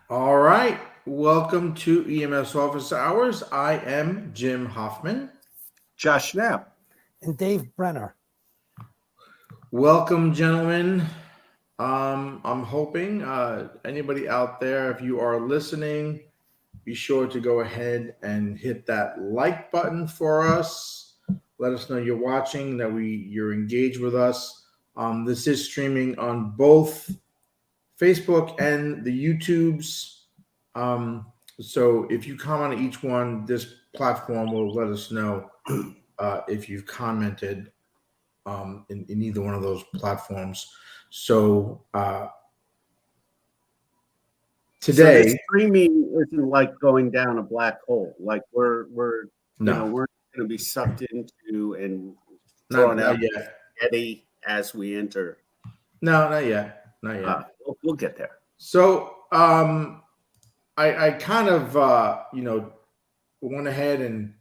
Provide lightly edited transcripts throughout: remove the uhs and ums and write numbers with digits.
All right. Welcome to EMS Office Hours. I am Jim Hoffman. Josh Knapp. And Dave Brenner. Welcome, gentlemen. I'm hoping anybody out there, if you are listening, be sure to go ahead and hit that like button for us. Let us know you're watching, that you're engaged with us. This is streaming on both Facebook and the YouTubes. So if you comment on each one, this platform will let us know if you've commented in either one of those platforms. So today, so this streaming isn't like going down a black hole. Like we're no, we're going to be sucked into and not thrown out yet. Eddie as we enter. No, not yet. Not yet. We'll get there. So I kind of went ahead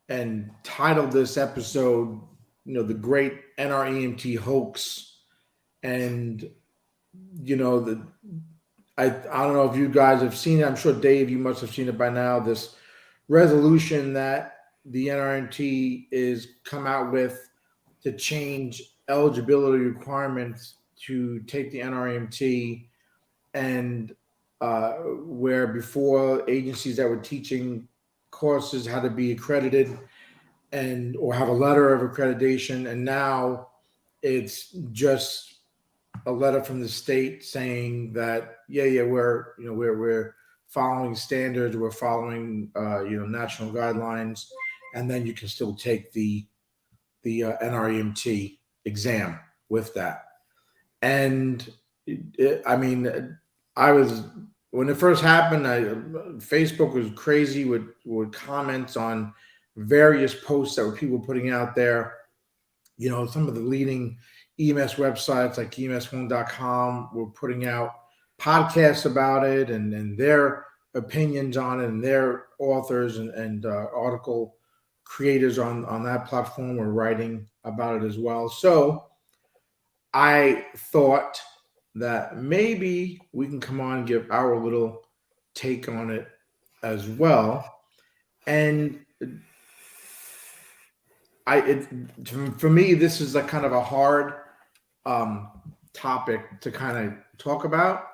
and titled this episode, the great NREMT hoax. And I don't know if you guys have seen it. I'm sure, Dave, you must have seen it by now. This resolution that the NREMT is come out with to change eligibility requirements to take the NREMT, and where before agencies that were teaching courses had to be accredited or have a letter of accreditation, and now it's just a letter from the state saying that we're following standards, we're following national guidelines, and then you can still take the NREMT exam with that. And I was, when it first happened, Facebook was crazy with comments on various posts that were people putting out there. Some of the leading EMS websites like emshome.com were putting out podcasts about it and their opinions on it, and their authors and article creators on that platform were writing about it as well. So I thought that maybe we can come on and give our little take on it as well. And for me, this is a kind of a hard topic to kind of talk about,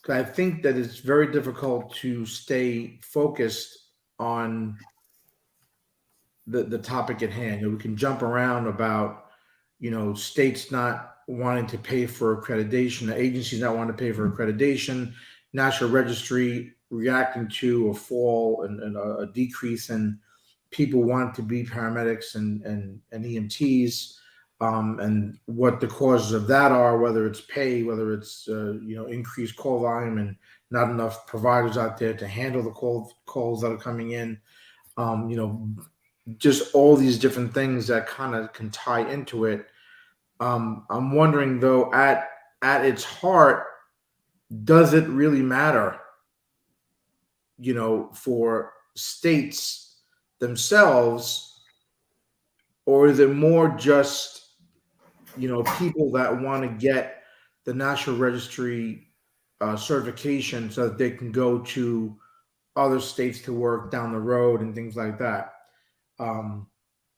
because I think that it's very difficult to stay focused on the topic at hand. We can jump around about states not wanting to pay for accreditation, agencies not wanting to pay for accreditation, National Registry reacting to a fall and a decrease in people wanting to be paramedics and EMTs, and what the causes of that are, whether it's pay, whether it's increased call volume and not enough providers out there to handle the calls that are coming in, just all these different things that kind of can tie into it. I'm wondering, though, at its heart, does it really matter, for states themselves, or is it more just, people that want to get the National Registry certification so that they can go to other states to work down the road and things like that?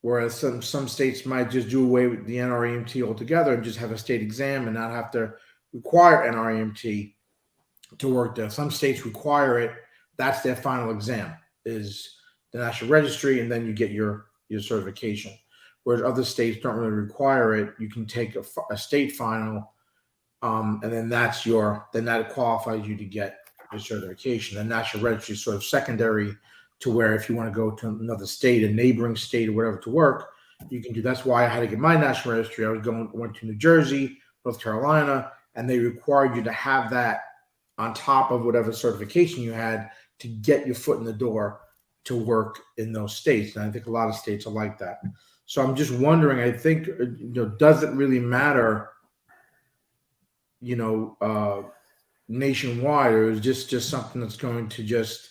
Whereas some states might just do away with the NREMT altogether and just have a state exam and not have to require NREMT to work there. Some states require it. That's their final exam, is the National Registry, and then you get your certification. Whereas other states don't really require it. You can take a state final, and then that qualifies you to get your certification. The National Registry is sort of secondary to where if you want to go to another state, a neighboring state or whatever to work, you can do. That's why I had to get my National Registry. I went to New Jersey, North Carolina, and they required you to have that on top of whatever certification you had to get your foot in the door to work in those states. And I think a lot of states are like that. So I'm just wondering, I think, does it really matter, nationwide, or is just something that's going to just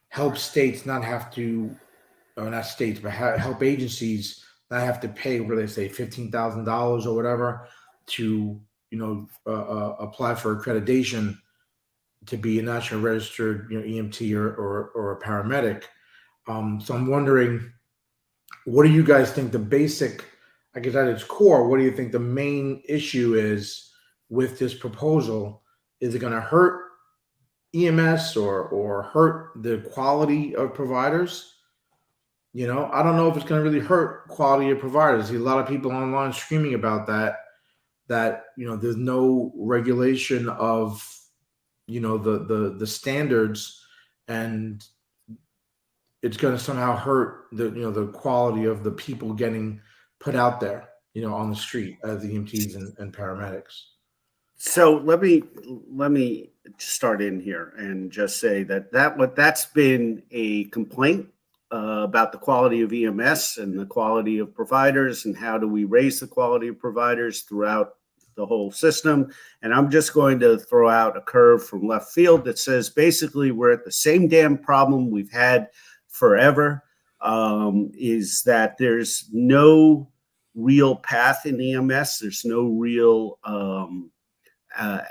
help states not have to, or not states, but help agencies not have to pay, what do they say, $15,000 or whatever to, apply for accreditation, to be a national registered, EMT or a paramedic. So I'm wondering, what do you guys think the basic, I guess at its core, what do you think the main issue is with this proposal? Is it going to hurt EMS or hurt the quality of providers? I don't know if it's going to really hurt quality of providers. A lot of people online screaming about that there's no regulation of the standards, and it's going to somehow hurt the quality of the people getting put out there on the street as EMTs and paramedics. So let me start in here and just say that's been a complaint about the quality of EMS and the quality of providers, and how do we raise the quality of providers throughout the whole system. And I'm just going to throw out a curve from left field that says basically we're at the same damn problem we've had forever, is that there's no real path in EMS. There's no real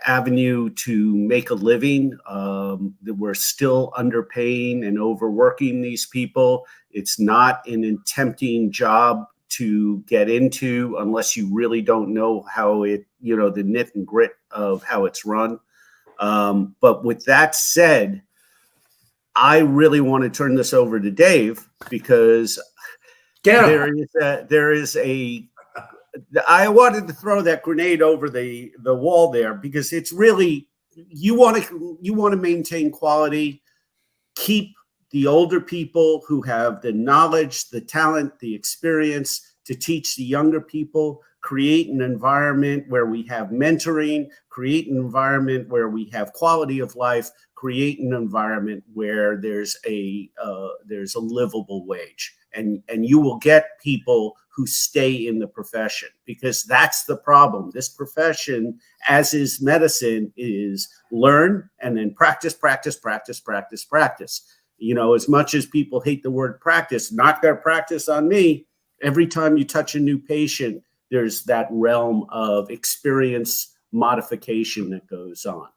avenue to make a living. That we're still underpaying and overworking these people. It's not an tempting job to get into unless you really don't know how it, the nit and grit of how it's run. But with that said, I really want to turn this over to Dave, because there is a I wanted to throw that grenade over the wall there, because it's really, you want to maintain quality, keep the older people who have the knowledge, the talent, the experience to teach the younger people, create an environment where we have mentoring, create an environment where we have quality of life, create an environment where there's a livable wage, and you will get people who stay in the profession, because that's the problem. This profession, as is medicine, is learn and then practice, practice, practice, practice, practice. As much as people hate the word practice, not their practice on me. Every time you touch a new patient, there's that realm of experience modification that goes on.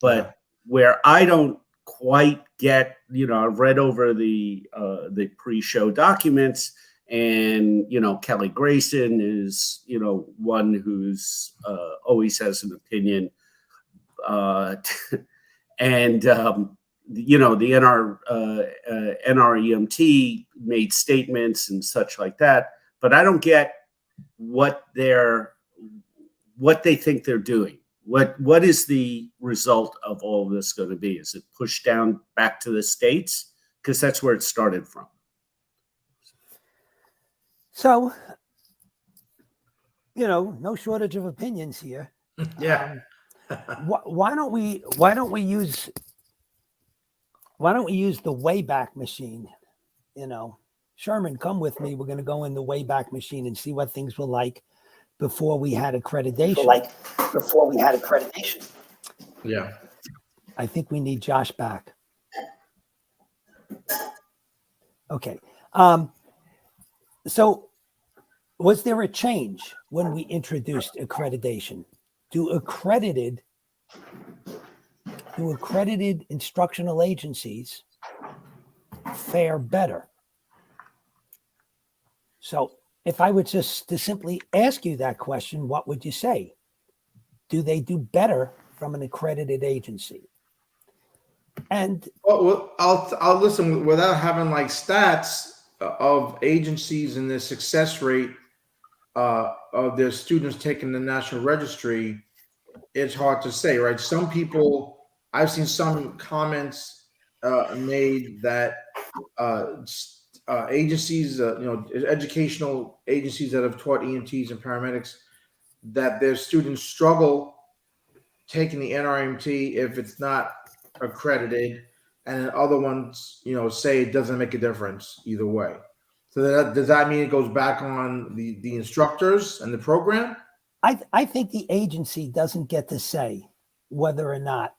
But where I don't quite get, I've read over the pre-show documents, and Kelly Grayson is one who's always has an opinion, and the NREMT made statements and such like that, but I don't get what they think they're doing. What is the result of all of this going to be? Is it pushed down back to the states? Because that's where it started from. So, no shortage of opinions here. Yeah. Why don't we use the Wayback Machine? Sherman, come with me. We're going to go in the Wayback Machine and see what things were like before we had accreditation. Yeah. I think we need Josh back. Okay. So was there a change when we introduced accreditation? Do accredited instructional agencies fare better? So if I were just to simply ask you that question, what would you say? Do they do better from an accredited agency? And I'll listen without having like stats of agencies and the success rate of their students taking the national registry. It's hard to say, right? Some people, I've seen some comments made that agencies, educational agencies that have taught EMTs and paramedics, that their students struggle taking the NREMT if it's not accredited, and other ones, say it doesn't make a difference either way. So does that mean it goes back on the instructors and the program? I think the agency doesn't get to say whether or not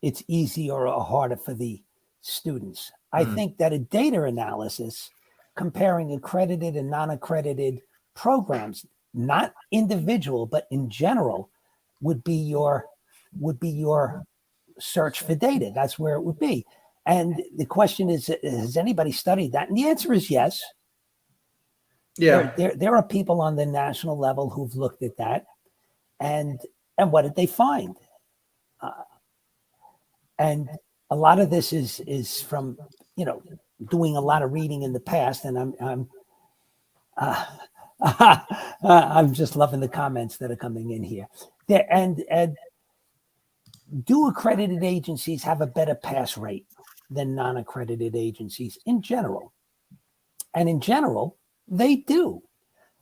it's easy or harder for the students. I think that a data analysis comparing accredited and non-accredited programs, not individual, but in general, would be your search for data. That's where it would be. And the question is, has anybody studied that? And the answer is yes. Yeah. There are people on the national level who've looked at that, and what did they find? And a lot of this is from doing a lot of reading in the past, and I'm just loving the comments that are coming in here. And do accredited agencies have a better pass rate than non-accredited agencies in general? And in general, they do.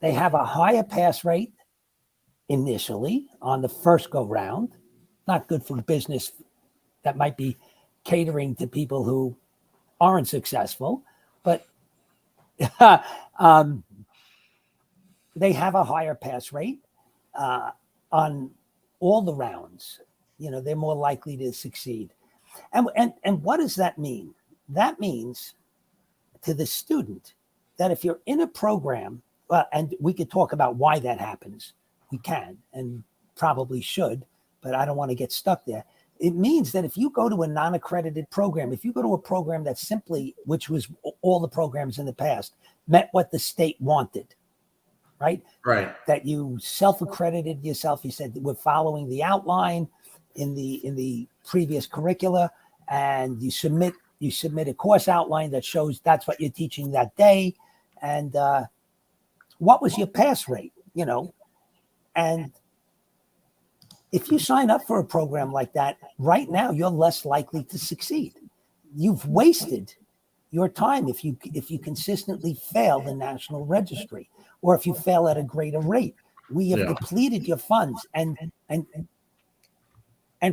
They have a higher pass rate initially on the first go round. Not good for business that might be catering to people who aren't successful, but they have a higher pass rate on all the rounds. They're more likely to succeed. And what does that mean? That means to the student that if you're in a program, and we could talk about why that happens. We can and probably should, but I don't want to get stuck there. It means that if you go to a non-accredited program, if you go to a program that simply, which was all the programs in the past, met what the state wanted, right? Right. That you self-accredited yourself. You said we're following the outline in the previous curricula, and you submit a course outline that shows that's what you're teaching that day, and what was your pass rate, and if you sign up for a program like that right now, you're less likely to succeed. You've wasted your time if you consistently fail the national registry, or if you fail at a greater rate. We have depleted your funds, and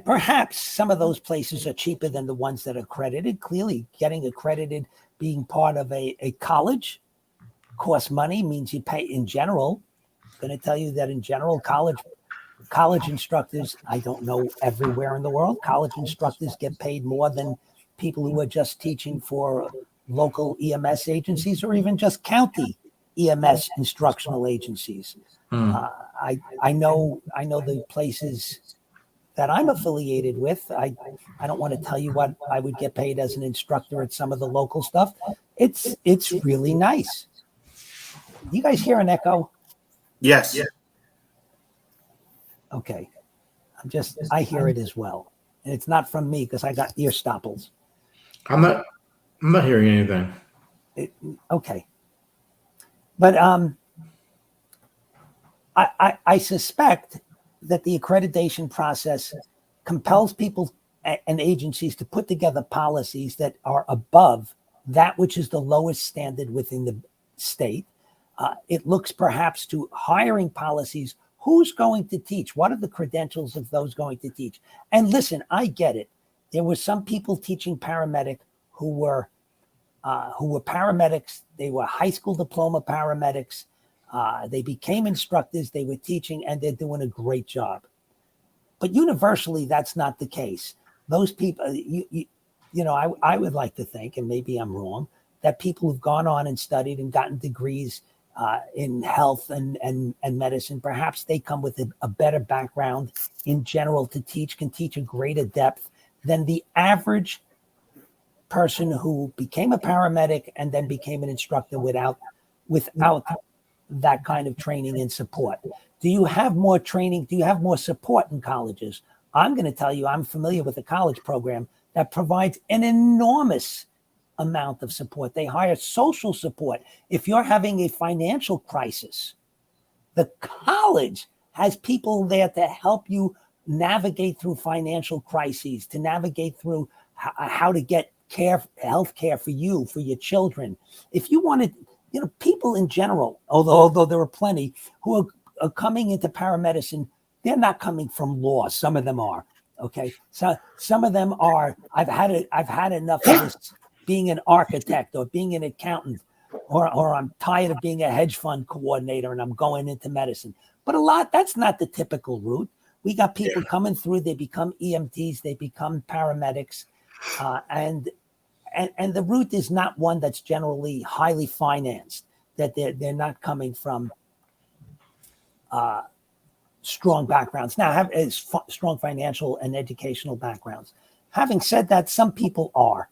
perhaps some of those places are cheaper than the ones that are accredited. Clearly, getting accredited, being part of a college, costs money, means you pay. In general, I'm going to tell you that in general, college instructors, I don't know everywhere in the world, college instructors get paid more than people who are just teaching for local EMS agencies or even just county EMS instructional agencies. I know the places that I'm affiliated with. I don't want to tell you what I would get paid as an instructor at some of the local stuff. It's really nice. You guys hear an echo? Yes. Yeah. Okay. I hear it as well. And it's not from me because I got ear stopples. I'm not hearing anything. Okay. But I suspect that the accreditation process compels people and agencies to put together policies that are above that which is the lowest standard within the state. It looks perhaps to hiring policies. Who's going to teach? What are the credentials of those going to teach? And listen, I get it. There were some people teaching paramedic who were paramedics. They were high school diploma paramedics. They became instructors. They were teaching, and they're doing a great job. But universally, that's not the case. Those people, I would like to think, and maybe I'm wrong, that people who've gone on and studied and gotten degrees in health and medicine, perhaps they come with a better background in general to teach, can teach a greater depth than the average person who became a paramedic and then became an instructor without that kind of training and support. Do you have more training? Do you have more support in colleges? I'm going to tell you, I'm familiar with a college program that provides an enormous amount of support. They hire social support. If you're having a financial crisis, the college has people there to help you navigate through financial crises, to navigate through how to get health care for you, for your children. If you wanted, people in general, although there are plenty who are coming into paramedicine, they're not coming from law. Some of them are. Okay. So some of them are, I've had enough of this being an architect or being an accountant, or I'm tired of being a hedge fund coordinator and I'm going into medicine. But that's not the typical route. We got people coming through, they become EMTs, they become paramedics, and the route is not one that's generally highly financed, that they're not coming from strong backgrounds. Now, have strong financial and educational backgrounds. Having said that, some people are.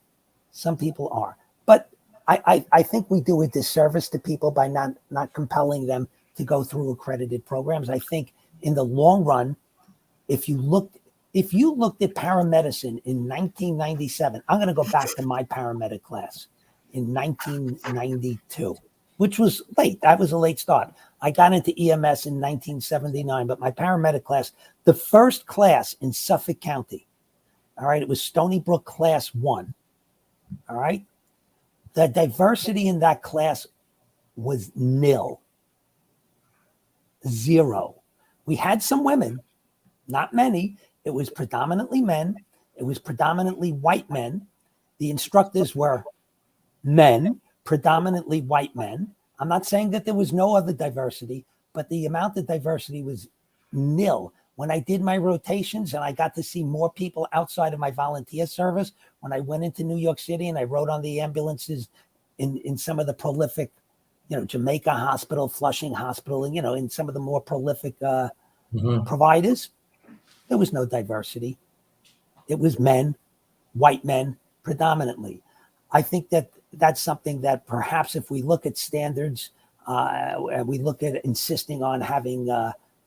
But I think we do a disservice to people by not compelling them to go through accredited programs. I think in the long run, if you looked at paramedicine in 1997, I'm going to go back to my paramedic class in 1992, which was late. That was a late start. I got into EMS in 1979, but my paramedic class, the first class in Suffolk County, all right, it was Stony Brook Class 1, all right? The diversity in that class was nil, zero. We had some women, not many. It was predominantly men. It was predominantly white men. The instructors were men, predominantly white men. I'm not saying that there was no other diversity, but the amount of diversity was nil. When I did my rotations and I got to see more people outside of my volunteer service, when I went into New York City and I rode on the ambulances in some of the prolific, Jamaica Hospital, Flushing Hospital, and, in some of the more prolific providers, there was no diversity. It was men, white men, predominantly. I think that that's something that perhaps if we look at standards, and we look at insisting on having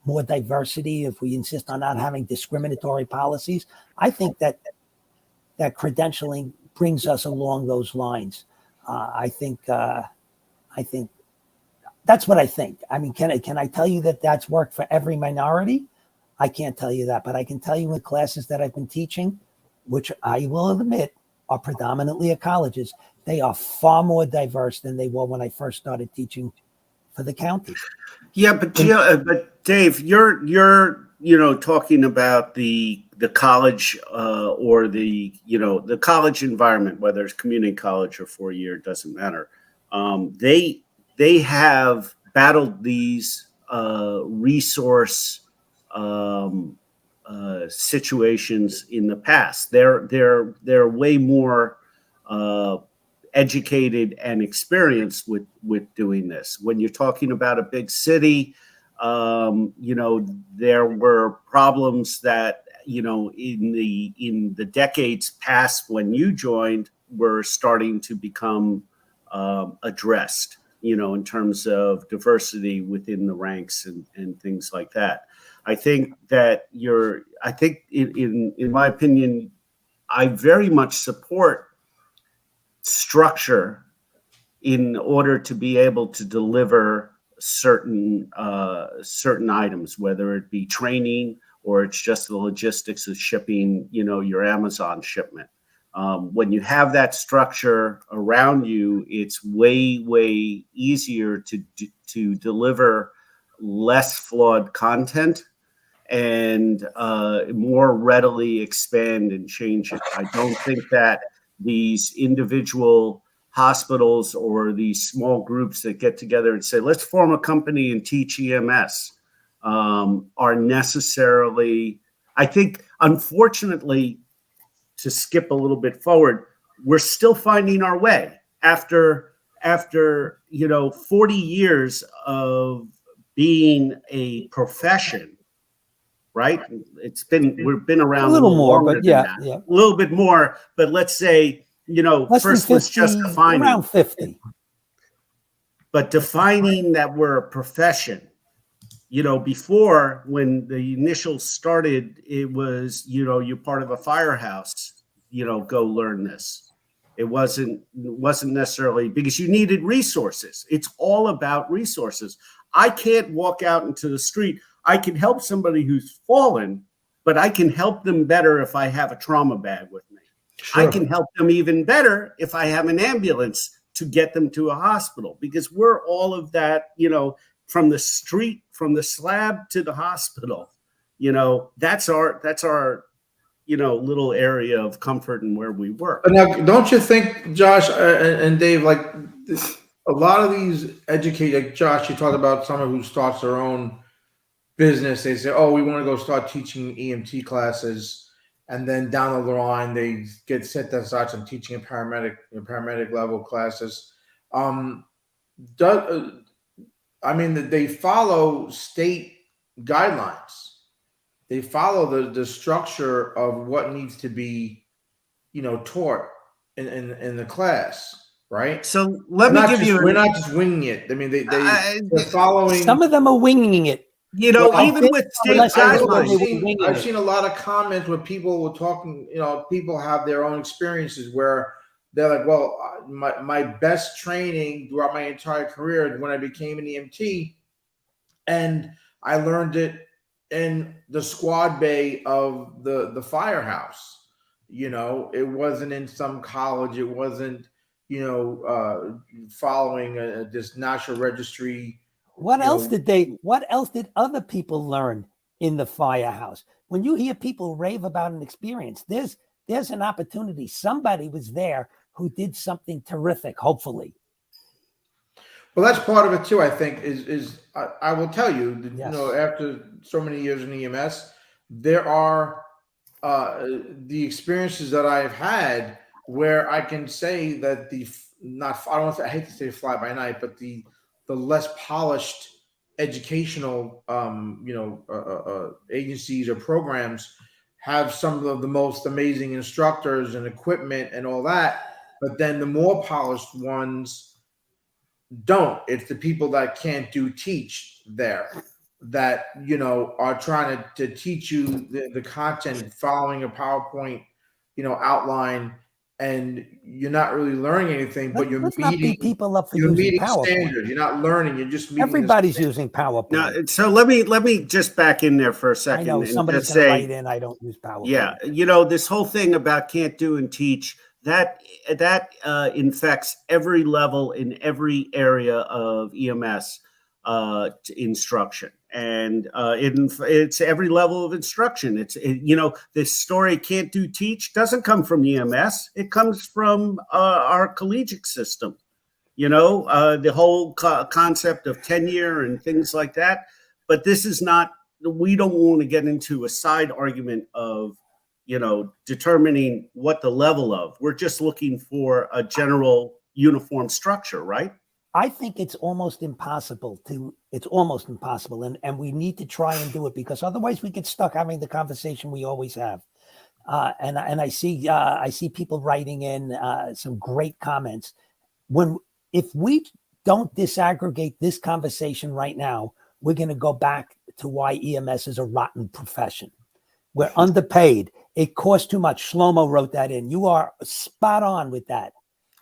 more diversity, if we insist on not having discriminatory policies, I think that credentialing brings us along those lines. I think that's what I think. I mean, can I tell you that that's worked for every minority? I can't tell you that, but I can tell you in classes that I've been teaching, which I will admit are predominantly at colleges, they are far more diverse than they were when I first started teaching for the county. Yeah, but Dave, you're talking about the college or the college environment, whether it's community college or 4-year, doesn't matter. They have battled these resource situations in the past. They're way more educated and experienced with doing this. When you're talking about a big city, there were problems that in the decades past when you joined were starting to become addressed, in terms of diversity within the ranks and things like that. I think that in my opinion, I very much support structure in order to be able to deliver certain items, whether it be training or it's just the logistics of shipping, your Amazon shipment. When you have that structure around you, it's way easier to deliver less flawed content and more readily expand and change it. I don't think that these individual hospitals or these small groups that get together and say, let's form a company and teach EMS are necessarily, I think, unfortunately, to skip a little bit forward, we're still finding our way after 40 years of being a profession, right? We've been around a little more, longer but yeah, than that. A little bit more, but let's say, less first 50, let's just define around 50. But defining that we're a profession, before when the initials started, it was, you're part of a firehouse, go learn this. It wasn't necessarily because you needed resources. It's all about resources. I can't walk out into the street. I can help somebody who's fallen, but I can help them better if I have a trauma bag with me. Sure. I can help them even better if I have an ambulance to get them to a hospital, because we're all of that, from the street, from the slab to the hospital, that's our little area of comfort and where we work. But now, don't you think, Josh and Dave, like a lot of these like Josh, you talked about someone who starts their own business. They say, oh, we want to go start teaching EMT classes. And then down the line, they get set to start some teaching in paramedic level classes. They follow state guidelines. They follow the structure of what needs to be, taught in the class, right? So let me give you We're not just winging it. I mean, I- they're following. Some of them are winging it. Well, even with state Less I know when they guidelines. were winging I've it. seen a lot of comments where people were talking. People have their own experiences where they're like, "Well, my best training throughout my entire career is when I became an EMT, and I learned it in the squad bay of the firehouse. It wasn't in some college. It wasn't, following this national registry. What You else know, did what else did other people learn in the firehouse? When you hear people rave about an experience, there's an opportunity. Somebody was there who did something terrific, hopefully. Well, that's part of it too. I think is I will tell you, that, Yes. after so many years in EMS, there are the experiences that I've had where I can say that not I don't want to, I hate to say fly by night, but the less polished educational agencies or programs have some of the most amazing instructors and equipment and all that, but then the more polished ones don't. It's the people that can't teach there that are trying to teach you the content following a PowerPoint outline, and you're not really learning anything, but Let's not beat people up for using PowerPoint. standards. You're not learning, you're just meeting Everybody's using PowerPoint. Now, so let me just back in there for a I second know and somebody's just going to say, write in, I don't use PowerPoint. yeah, this whole thing about can't do and teach, that infects every level in every area of EMS instruction, and it's every level of instruction. This story can't do teach doesn't come from EMS. It comes from our collegiate system. The whole concept of tenure and things like that. But this is not. We don't want to get into a side argument of determining what the level of. We're just looking for a general uniform structure, right? I think it's almost impossible, and we need to try and do it, because otherwise we get stuck having the conversation we always have. And I see people writing in some great comments. If we don't disaggregate this conversation right now, we're going to go back to why EMS is a rotten profession. We're underpaid. It costs too much. Shlomo wrote that in. You are spot on with that.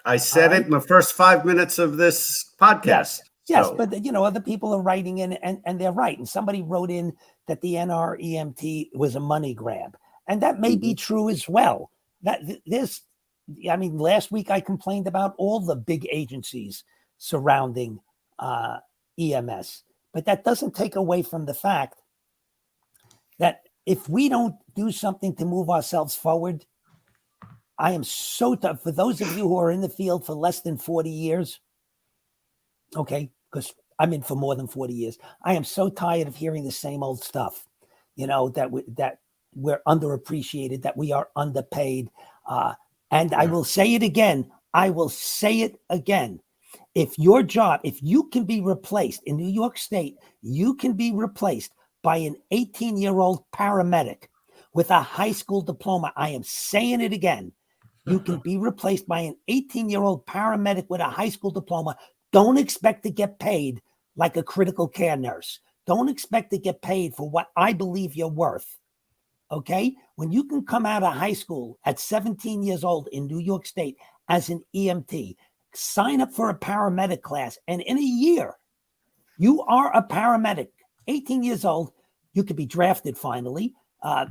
I said it in the first 5 minutes of this podcast. Yes, but other people are writing in, and they're right. And somebody wrote in that the NREMT was a money grab, and that may be true as well. Last week I complained about all the big agencies surrounding EMS, but that doesn't take away from the fact that if we don't do something to move ourselves forward, I am so tough. For those of you who are in the field for less than 40 years, okay, because I'm in for more than 40 years, I am so tired of hearing the same old stuff, that we're underappreciated, that we are underpaid. And I will say it again. If your job, if you can be replaced in New York State, you can be replaced by an 18-year-old paramedic with a high school diploma. I am saying it again. You can be replaced by an 18-year-old paramedic with a high school diploma. Don't expect to get paid like a critical care nurse. Don't expect to get paid for what I believe you're worth. Okay? When you can come out of high school at 17 years old in New York State as an EMT, sign up for a paramedic class, and in a year, you are a paramedic. 18 years old, you could be drafted finally. I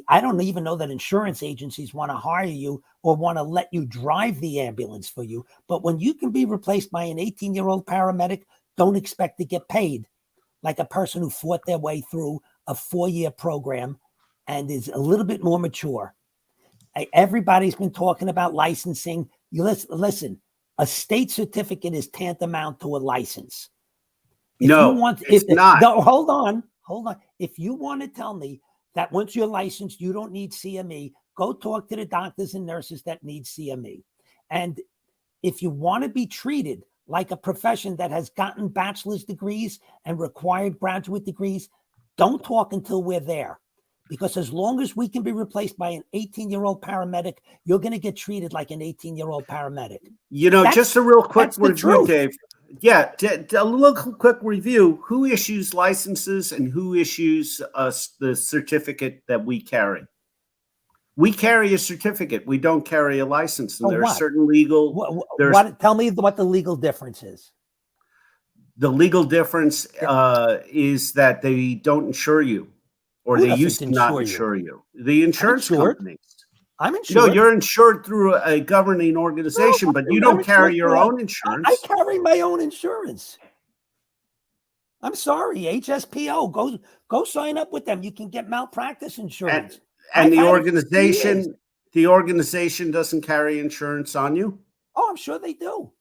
don't even know that insurance agencies want to hire you or want to let you drive the ambulance for you. But when you can be replaced by an 18-year-old paramedic, don't expect to get paid like a person who fought their way through a 4-year program and is a little bit more mature. Everybody's been talking about licensing. Listen, a state certificate is tantamount to a license. It's not. No, hold on. If you want to tell me that once you're licensed, you don't need CME, go talk to the doctors and nurses that need CME. And if you want to be treated like a profession that has gotten bachelor's degrees and required graduate degrees, Don't talk until we're there. Because as long as we can be replaced by an 18-year-old paramedic, you're going to get treated like an 18-year-old paramedic. Just a real quick review, truth. Dave. Yeah, a little quick review. Who issues licenses and who issues us the certificate that we carry? We carry a certificate. We don't carry a license. And there are certain legal. Tell me what the legal difference is. The legal difference is that they don't insure you, or they used to not insure you. The insurance companies. I'm insured. No, you're insured through a governing organization, but you don't carry your own insurance. I carry my own insurance. I'm sorry, HSPO. Go sign up with them. You can get malpractice insurance. And the organization doesn't carry insurance on you? Oh, I'm sure they do.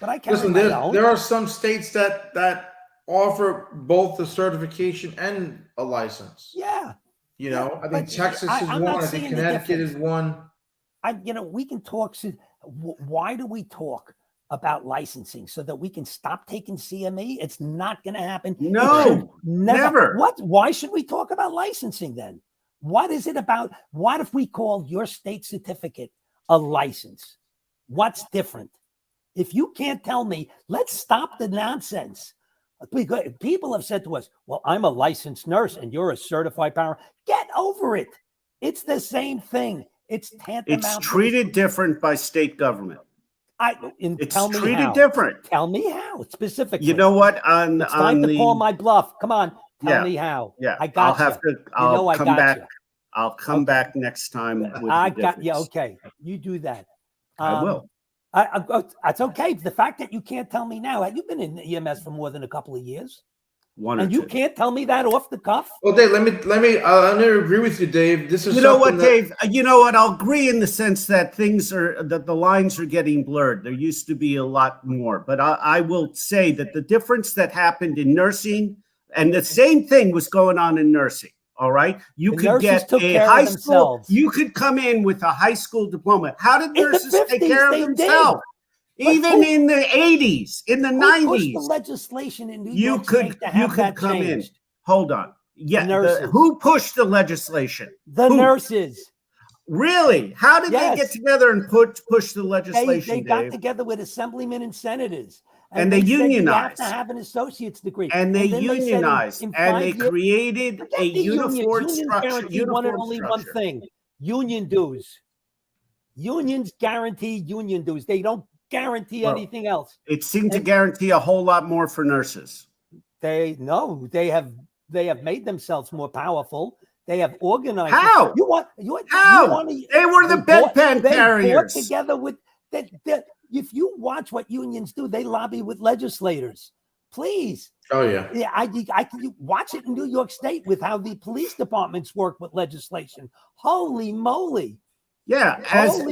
But I carry Listen, my own. there are some states that offer both the certification and a license. Yeah. I think Texas is one. I think Connecticut is one. We can talk. Why do we talk about licensing? So that we can stop taking CME? It's not going to happen. No, never. Why should we talk about licensing then? What is it about? What if we call your state certificate a license? What's different? If you can't tell me, let's stop the nonsense. Because people have said to us, well, I'm a licensed nurse and you're a certified paramedic. Get over it. It's the same thing. It's tantamount. It's treated different by state government. It's treated different. Tell me how specifically. You know what? It's time to call my bluff. Come on. Tell me how. Yeah. I got I'll come back. I'll come back next time. I got you. Okay. You do that. I will. That's okay. The fact that you can't tell me now, you've been in EMS for more than a couple of years. You can't tell me that off the cuff. Well, Dave, let me. I agree with you, Dave. This is. Dave? You know what? I'll agree in the sense that the lines are getting blurred. There used to be a lot more, but I will say that the difference that happened in nursing, and the same thing was going on in nursing. All right, you could get a high school. You could come in with a high school diploma. How did nurses take care of themselves? Even in the 80s, in the 90s, the legislation in New York State to have that come changed. in. Hold on. Yeah, who pushed the legislation? The nurses. Really? How did they get together and push the legislation? They got together with assemblymen and senators. And they unionized. You have to have an associate's degree. And they unionized. And they created a uniform structure. Only one thing: union dues. Unions guarantee union dues. They don't guarantee anything else. It seemed to guarantee a whole lot more for nurses. They have made themselves more powerful. They have organized. How? How? They were the bedpan carriers. They together with that. If you watch what unions do, they lobby with legislators. Please. Oh yeah. Yeah, I can watch it in New York State with how the police departments work with legislation. Holy moly. Yeah, I don't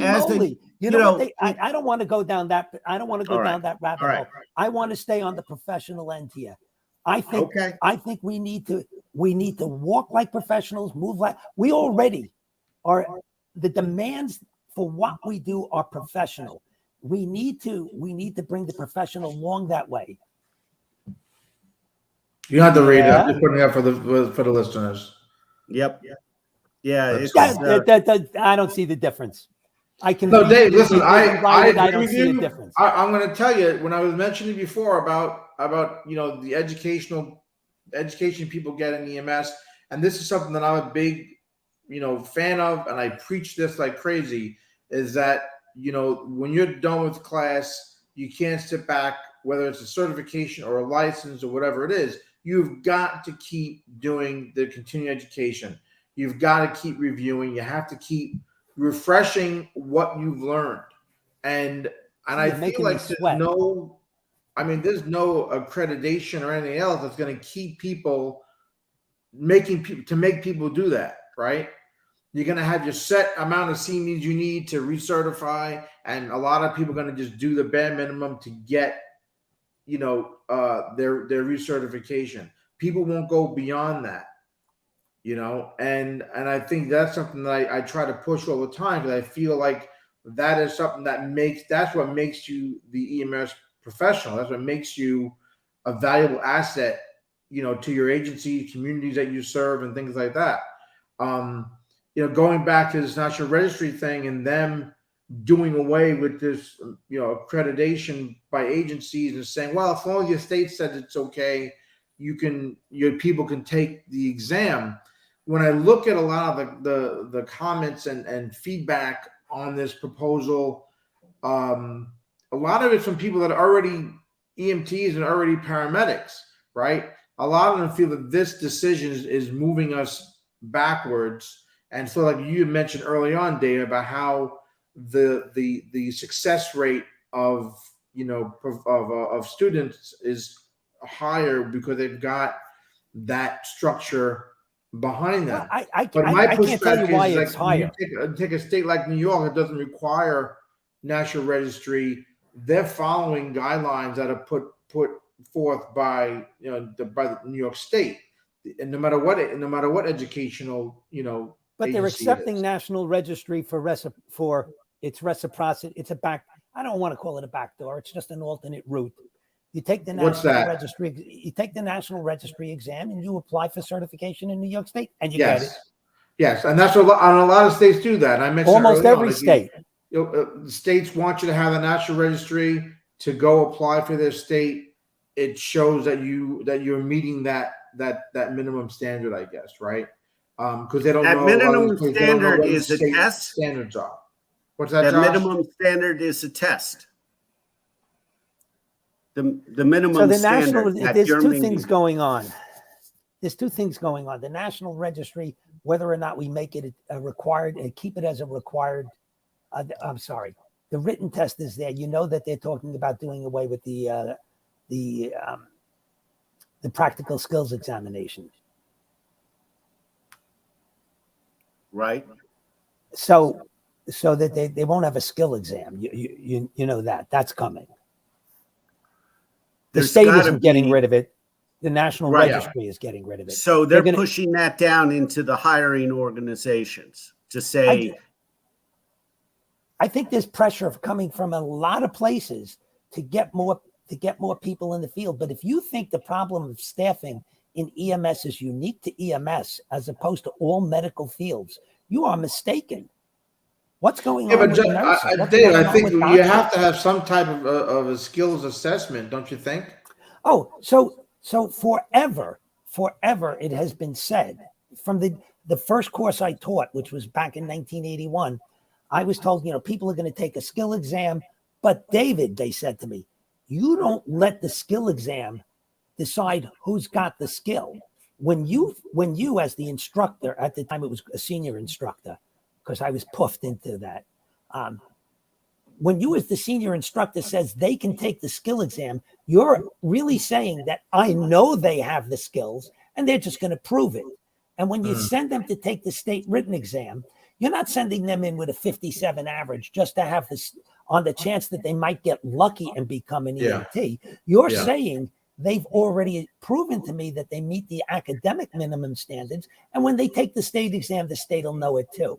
want to go down that. I don't want to go down that rabbit hole. I want to stay on the professional end here. I think we need to walk like professionals, move like we already are. The demands for what we do are professional. We need to bring the professional along that way. You have to read it. I'm just putting it up for the listeners. Yep. Yeah. I don't see the difference. No, Dave. Listen, I don't see a difference. I'm going to tell you when I was mentioning before about the education people get in EMS, and this is something that I'm a big fan of, and I preach this like crazy. Is that when you're done with class, you can't sit back, whether it's a certification or a license or whatever it is. You've got to keep doing the continuing education. You've got to keep reviewing. You have to keep refreshing what you've learned. And I feel like there's no accreditation or anything else that's going to keep people make people do that, right? You're going to have your set amount of CMEs you need to recertify, and a lot of people are going to just do the bare minimum to get, their recertification. People won't go beyond that, and I think that's something that I try to push all the time, because I feel like that is something that's what makes you the EMS professional. That's what makes you a valuable asset, to your agency, communities that you serve, and things like that. Going back to this national registry thing and them doing away with this, accreditation by agencies and saying, well, as long as your state says it's okay, your people can take the exam. When I look at a lot of the comments and feedback on this proposal, a lot of it's from people that are already EMTs and already paramedics, right? A lot of them feel that this decision is moving us backwards. And so, like you mentioned early on, Dave, about how the success rate of students is higher because they've got that structure behind them. Well, I pushback can't tell you why is it's higher. Take a state like New York that doesn't require national registry. They're following guidelines that are put forth by the New York State, and no matter what educational But they're agency accepting it is. national registry for its reciprocity. It's a back. I don't want to call it a backdoor. It's just an alternate route. You take the What's national that? registry. You take the national registry exam, and you apply for certification in New York State, and you Yes. get it. Yes, and that's what a lot of states do that. And I mentioned Almost early on, every like state. States want you to have a national registry to go apply for their state. It shows that you're meeting that minimum standard, I guess, right? Because they don't That know minimum they don't know standard what the is a state test? standards are. What's that, That Josh? minimum standard is a test. The minimum So the standard. national. There's two things going on. There's two things going on. The national registry, whether or not we make it a required and keep it as a required. I'm sorry. The written test is there. You know that they're talking about doing away with the practical skills examination. Right. So that they won't have a skill exam. You know that's coming. The state isn't getting rid of it. The national registry is getting rid of it. So they're pushing that down into the hiring organizations to say. I think there's pressure coming from a lot of places to get more people in the field. But if you think the problem of staffing in EMS is unique to EMS as opposed to all medical fields, you are mistaken. What's going on with nurses? Dave, I think you have to have some type of a skills assessment, don't you think? Oh, so forever it has been said from the first course I taught, which was back in 1981, I was told, people are going to take a skill exam. But David, they said to me, you don't let the skill exam decide who's got the skill. When you as the instructor, at the time it was a senior instructor, because I was puffed into that. When you as the senior instructor says they can take the skill exam, you're really saying that I know they have the skills and they're just going to prove it. And when you send them to take the state written exam, you're not sending them in with a 57 average just to have this on the chance that they might get lucky and become an EMT. You're saying they've already proven to me that they meet the academic minimum standards. And when they take the state exam, the state will know it too.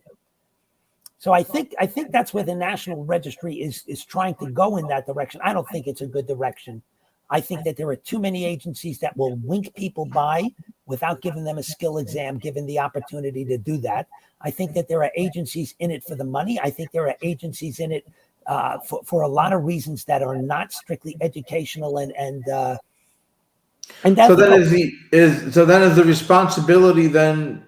So I think that's where the national registry is trying to go in that direction. I don't think it's a good direction. I think that there are too many agencies that will wink people by without giving them a skill exam, given the opportunity to do that. I think that there are agencies in it for the money. I think there are agencies in it for a lot of reasons that are not strictly educational and that's so then is the responsibility then?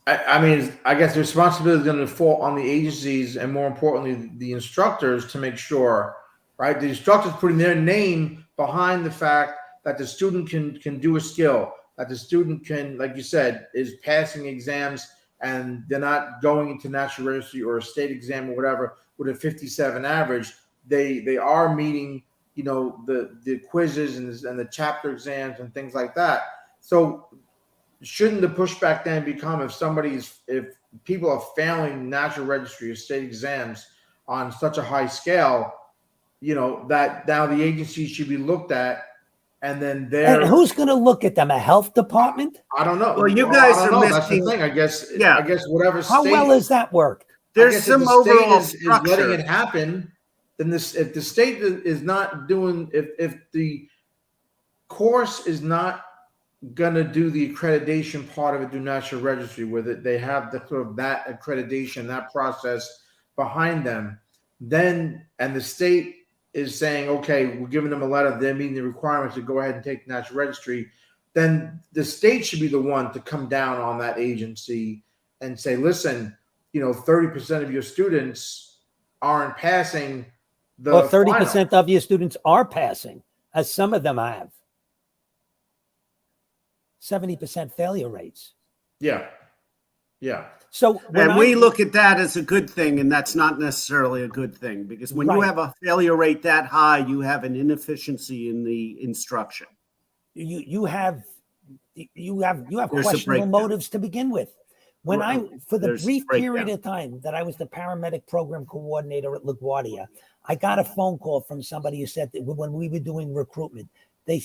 I mean, I guess the responsibility is going to fall on the agencies and more importantly, the instructors to make sure, right? The instructors putting their name behind the fact that the student can do a skill, that the student can, like you said, is passing exams and they're not going into national registry or a state exam or whatever with a 57 average. They are meeting, the quizzes and the chapter exams and things like that. So shouldn't the pushback then become if people are failing national registry or state exams on such a high scale, that now the agency should be looked at, and then and who's going to look at them? A health department? I don't know. Well, you guys are missing. That's the thing. I guess. Yeah. I guess whatever. How well has that worked? There's some overall is structure. letting it happen. Then if the state is not doing, if the course is not gonna do the accreditation part of it through National Registry, where they have the sort of that accreditation, that process behind them, then and the state is saying, okay, we're giving them a letter, they're meeting the requirements to go ahead and take the National Registry, then the state should be the one to come down on that agency and say, listen, 30% of your students aren't passing the Or 30% final. of your students are passing, as some of them have. 70% failure rates. Yeah. Yeah. So and we look at that as a good thing, and that's not necessarily a good thing, because when you have a failure rate that high, you have an inefficiency in the instruction. You have questionable motives to begin with. When for the brief period of time that I was the paramedic program coordinator at LaGuardia, I got a phone call from somebody who said that when we were doing recruitment, they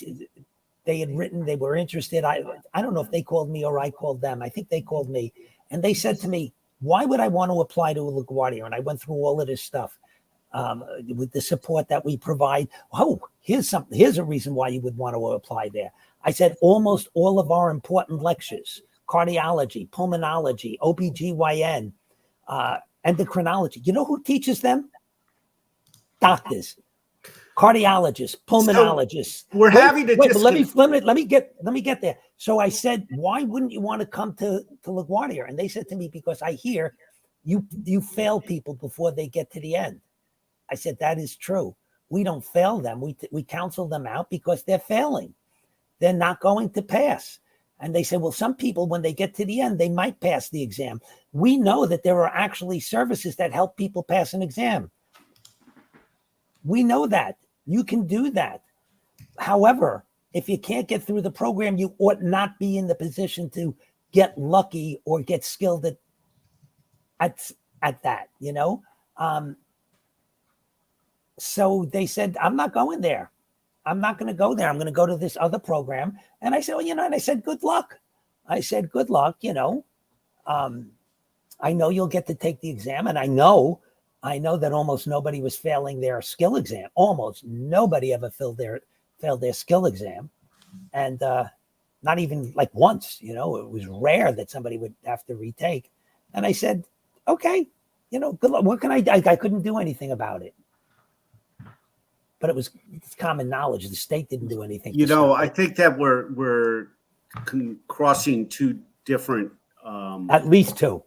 had written, they were interested. I don't know if they called me or I called them. I think they called me. And they said to me, why would I want to apply to a LaGuardia? And I went through all of this stuff with the support that we provide. Oh, here's a reason why you would want to apply there. I said, almost all of our important lectures, cardiology, pulmonology, OBGYN, endocrinology. You know who teaches them? Doctors, cardiologists, pulmonologists. So we're having to let me get there. So I said, why wouldn't you want to come to LaGuardia? And they said to me, because I hear you fail people before they get to the end. I said, that is true. We don't fail them. We counsel them out because they're failing. They're not going to pass. And they said, well, some people, when they get to the end, they might pass the exam. We know that there are actually services that help people pass an exam. We know that. You can do that. However, if you can't get through the program, you ought not be in the position to get lucky or get skilled at that, So they said, I'm not going there. I'm not going to go there. I'm going to go to this other program. And I said, well, and I said, good luck. I said, good luck, I know you'll get to take the exam. And I know that almost nobody was failing their skill exam. Almost nobody ever failed their skill exam. And not even like once, it was rare that somebody would have to retake. And I said, okay, good luck. What can I do? I couldn't do anything about it. But it's common knowledge. The state didn't do anything. I think that we're crossing two different. At least two.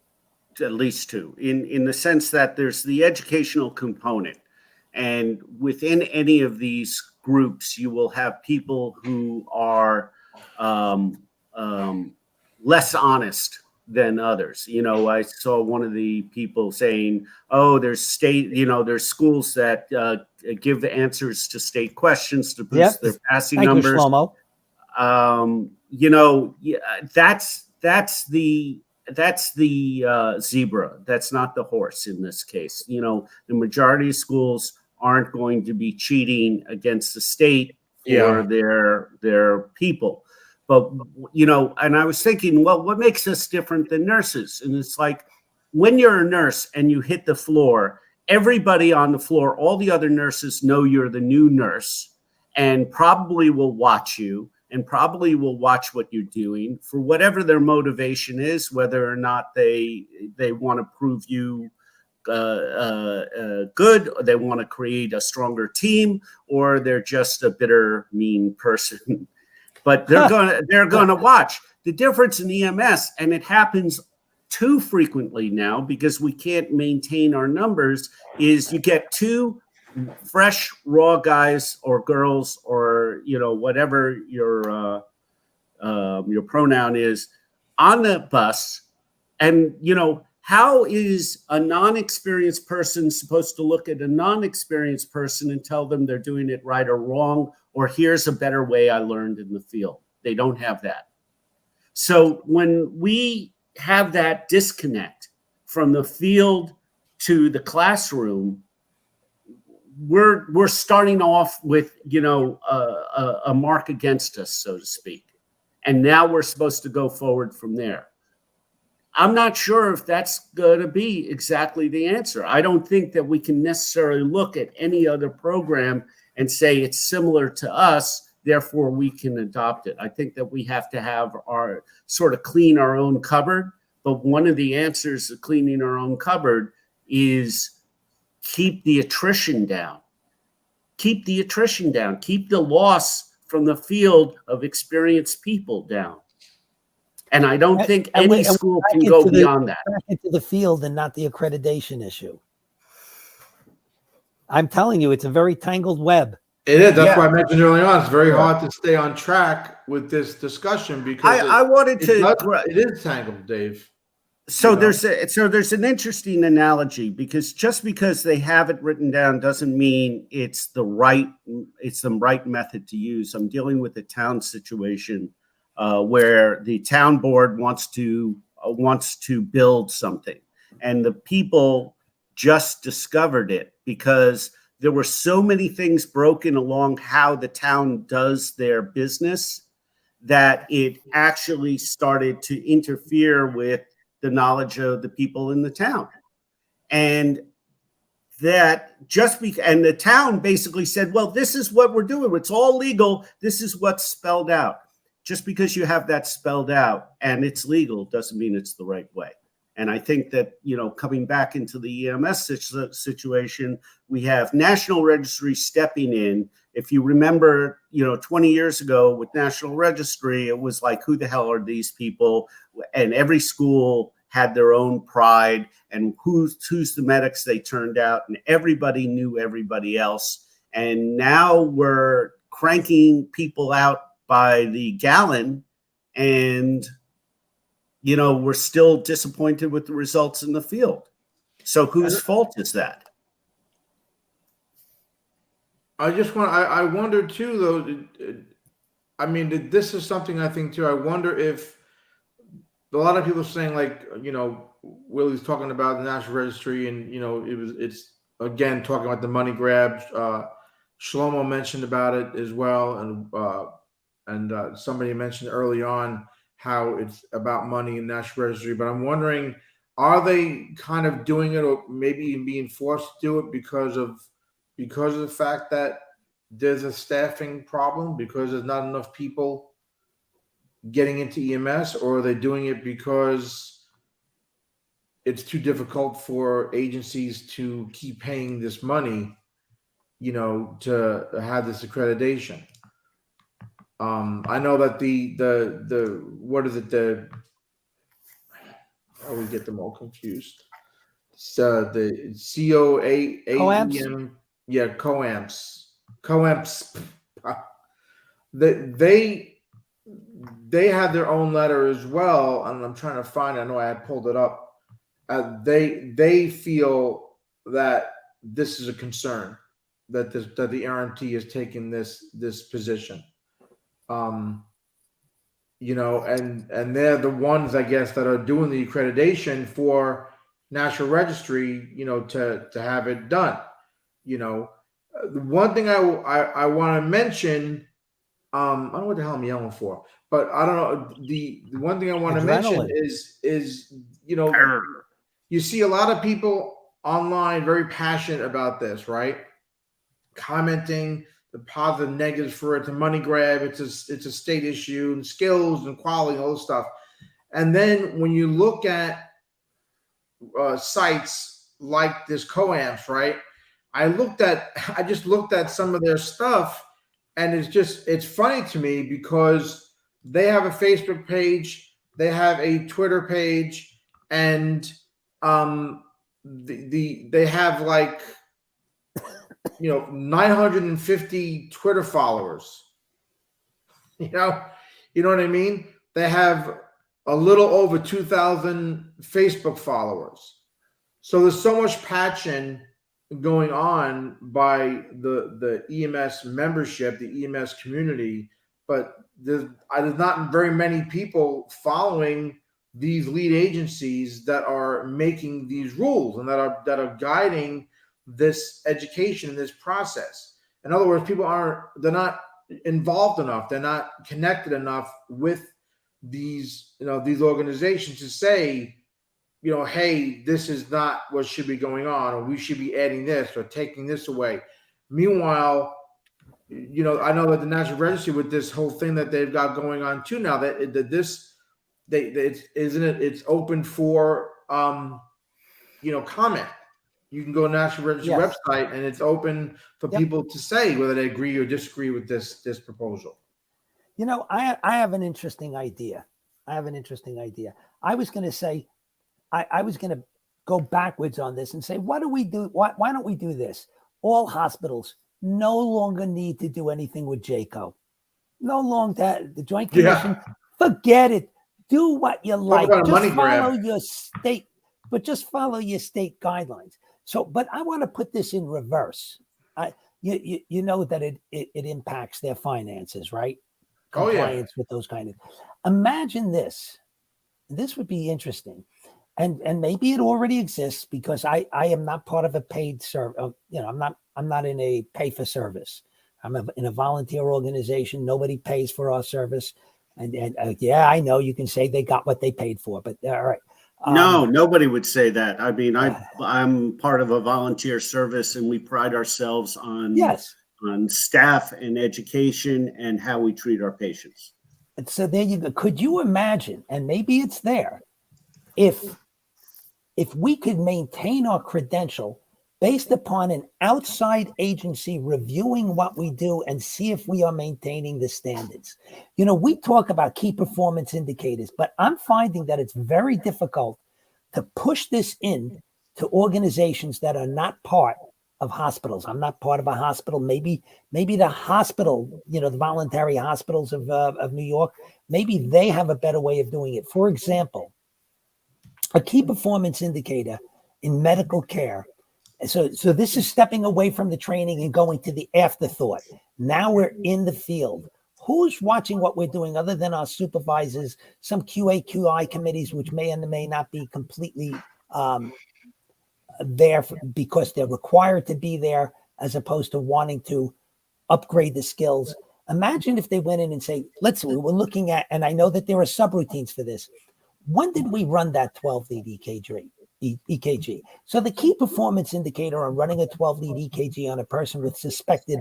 In the sense that there's the educational component, and within any of these groups, you will have people who are less honest than others. I saw one of the people saying, "Oh, there's there's schools that give the answers to state questions to boost their passing numbers." You, Shlomo. That's the zebra. That's not the horse in this case. The majority of schools aren't going to be cheating against the state for their people. But, and I was thinking, well, what makes us different than nurses? And it's like, when you're a nurse and you hit the floor, everybody on the floor, all the other nurses know you're the new nurse and probably will watch you and probably will watch what you're doing for whatever their motivation is, whether or not they want to prove you good, or they want to create a stronger team, or they're just a bitter, mean person. But they're gonna watch. The difference in EMS, and it happens too frequently now because we can't maintain our numbers, is you get two fresh raw guys or girls or whatever your pronoun is on the bus, and how is a non-experienced person supposed to look at a non-experienced person and tell them they're doing it right or wrong, or here's a better way I learned in the field? They don't have that. So when we have that disconnect from the field to the classroom, we're starting off with a mark against us, so to speak, and now we're supposed to go forward from there. I'm not sure if that's going to be exactly the answer. I don't think that we can necessarily look at any other program and say it's similar to us therefore we can adopt it. I think that we have to have our sort of clean our own cupboard. But one of the answers to cleaning our own cupboard is keep the attrition down. Keep the attrition down. Keep the loss from the field of experienced people down. And I don't think any school can go beyond that. Back into the field and not the accreditation issue. I'm telling you, it's a very tangled web. It is. That's why I mentioned early on. It's very hard to stay on track with this discussion because it is tangled, Dave. So there's an interesting analogy, because just because they have it written down doesn't mean it's the right method to use. I'm dealing with a town situation where the town board wants to build something, and the people just discovered it because there were so many things broken along how the town does their business that it actually started to interfere with the knowledge of the people in the town. And that and the town basically said, well, this is what we're doing. It's all legal. This is what's spelled out. Just because you have that spelled out and it's legal doesn't mean it's the right way. And I think that, coming back into the EMS situation, we have National Registry stepping in. If you remember, 20 years ago with National Registry, it was like, who the hell are these people? And every school had their own pride and who's the medics they turned out, and everybody knew everybody else. And now we're cranking people out by the gallon, and we're still disappointed with the results in the field. So whose fault is that? I wonder too, though. I mean, this is something I think too. I wonder if a lot of people are saying, like, Willie's talking about the National Registry, and it's again talking about the money grabs. Shlomo mentioned about it as well, and somebody mentioned early on how it's about money in National Registry. But I'm wondering, are they kind of doing it, or maybe even being forced to do it because of the fact that there's a staffing problem, because there's not enough people getting into EMS, or are they doing it because it's too difficult for agencies to keep paying this money, to have this accreditation? I know that the what is it? We get them all confused. So the COAM, COAMs. They have their own letter as well, and I'm trying to find it. I know I had pulled it up. They feel that this is a concern, that the NREMT is taking this position. And they're the ones, I guess, that are doing the accreditation for National Registry, to have it done. The one thing I want to mention, I don't know what the hell I'm yelling for, but I don't know. The one thing I want to mention is you see a lot of people online very passionate about this, right? Commenting the positive, negatives for it, it's a money grab, it's a state issue, and skills and quality and all this stuff. And then when you look at sites like this COAMs, right? I just looked at some of their stuff, and it's funny to me because they have a Facebook page, they have a Twitter page, and they have like 950 Twitter followers. You know what I mean? They have a little over 2,000 Facebook followers. So there's so much passion going on by the EMS membership, the EMS community, but there's not very many people following these lead agencies that are making these rules and that are guiding this education, this process. In other words, they're not involved enough, they're not connected enough with these organizations to say, hey, this is not what should be going on, or we should be adding this or taking this away. Meanwhile, I know that the National Registry with this whole thing that they've got going on too now that this it's open for comment. You can go to National Registry Yes. website and it's open for people to say whether they agree or disagree with this proposal. I have an interesting idea. I was going to say, I was going to go backwards on this and say, what do we do? Why don't we do this? All hospitals no longer need to do anything with JCO. No longer the Joint Commission. Forget it. Do what you like. Just follow your state, but just follow your state guidelines. So, but I want to put this in reverse. You know that it impacts their finances, right? Compliance with those kind of. Imagine this. This would be interesting. And maybe it already exists because I am not part of a paid service. I'm not in a pay for service. I'm in a volunteer organization. Nobody pays for our service. And I know you can say they got what they paid for, but all right. No, nobody would say that. I mean, I'm part of a volunteer service, and we pride ourselves on staff and education and how we treat our patients. And so there you go. Could you imagine? And maybe it's there. If we could maintain our credential based upon an outside agency reviewing what we do and see if we are maintaining the standards. We talk about key performance indicators, but I'm finding that it's very difficult to push this in to organizations that are not part of hospitals. I'm not part of a hospital. Maybe the hospital, the voluntary hospitals of New York, maybe they have a better way of doing it. For example, a key performance indicator in medical care. So this is stepping away from the training and going to the afterthought. Now we're in the field. Who's watching what we're doing other than our supervisors, some QA/QI committees, which may and may not be completely there because they're required to be there as opposed to wanting to upgrade the skills. Imagine if they went in and say, we're looking at, and I know that there are subroutines for this. When did we run that 12-lead EKG? So the key performance indicator on running a 12-lead EKG on a person with suspected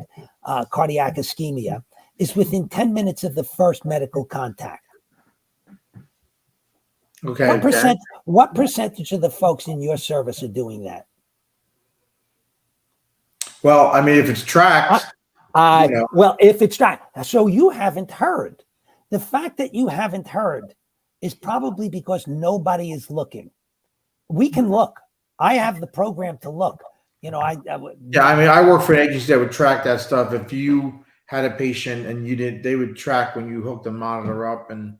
cardiac ischemia is within 10 minutes of the first medical contact. Okay. What percentage of the folks in your service are doing that? Well, I mean, if it's tracked. Well, if it's tracked. So you haven't heard. The fact that you haven't heard is probably because nobody is looking. We can look. I have the program to look. I work for an agency that would track that stuff. If you had a patient and you didn't, they would track when you hooked the monitor up and.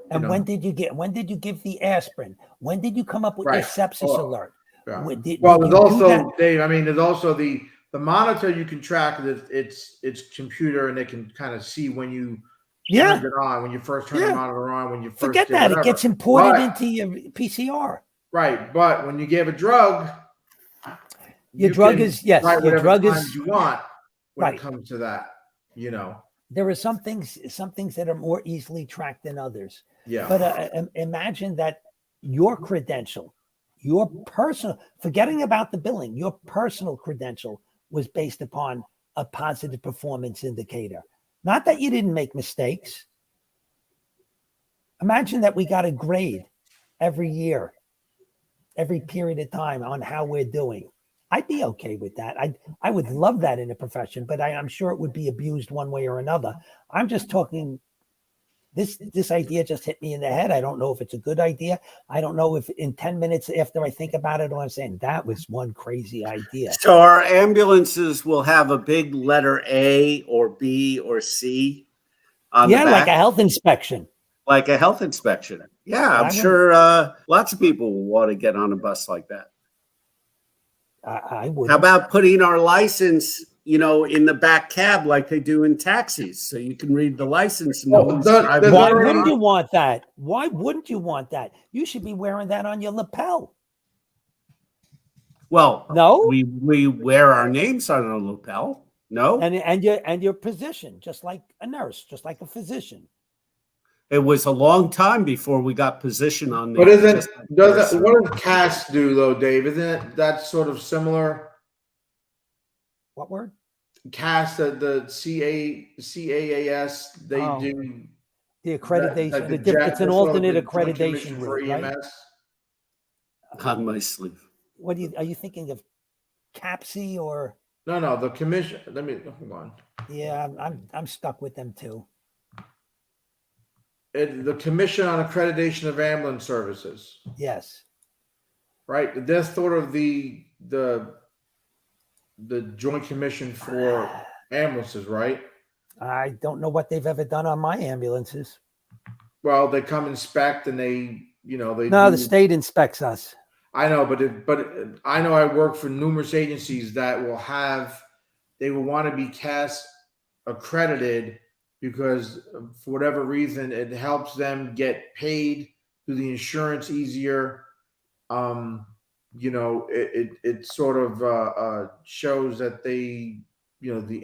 When did you give the aspirin? When did you come up with your sepsis alert? Yeah. There's also, Dave. I mean, there's also the monitor you can track. It's computer, and they can kind of see when you turned it on, when you first turn the monitor on, when you first forget that it gets imported into your PCR. Right, but when you give a drug, your drug is you want when it comes to that. There are some things that are more easily tracked than others. Yeah. But imagine that your credential, your personal, forgetting about the billing, your personal credential was based upon a positive performance indicator. Not that you didn't make mistakes. Imagine that we got a grade every year, every period of time on how we're doing. I'd be okay with that. I would love that in a profession, but I'm sure it would be abused one way or another. I'm just talking, this idea just hit me in the head. I don't know if it's a good idea. I don't know if in 10 minutes after I think about it, I'm saying that was one crazy idea. So our ambulances will have a big letter A or B or C on the back. Like a health inspection. Like a health inspection. Yeah, I'm sure lots of people will want to get on a bus like that. I would. How about putting our license, in the back cab like they do in taxis, so you can read the license. And why wouldn't you want that? Why wouldn't you want that? You should be wearing that on your lapel. Well, no, we wear our names on our lapel. No, and your position, just like a nurse, just like a physician. It was a long time before we got position on the. What does CAS do though, Dave? Isn't that sort of similar? What word? CAS, the CAAS, they Oh, do the that, accreditation, like it's an they call it alternate the Joint Commission accreditation for route, right? EMS. On my sleeve. What are you thinking of, CAPSI or? No, the commission. Let me hold on. Yeah, I'm stuck with them too. The Commission on Accreditation of Ambulance Services, Yes. right? That's sort of the Joint Commission for ambulances, right? I don't know what they've ever done on my ambulances. Well, they come inspect and they No, the do. state inspects us. I know, but I know I work for numerous agencies that they will want to be CAS accredited because for whatever reason it helps them get paid through the insurance easier. It sort of shows that the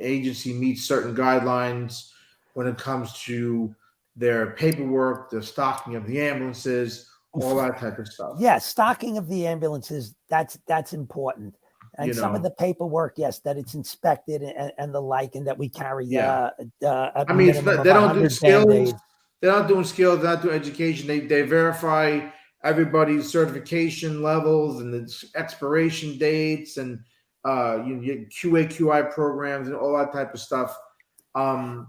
agency meets certain guidelines when it comes to their paperwork, the stocking of the ambulances, all that type of stuff. Yeah, stocking of the ambulances, that's important. And some of the paperwork, yes, that it's inspected and the like, and that we carry a I mean, minimum of they don't do 100 skills. Band-Aids. They're not doing skills. They're not doing education. They verify everybody's certification levels and the expiration dates and you get QA/QI programs and all that type of stuff. And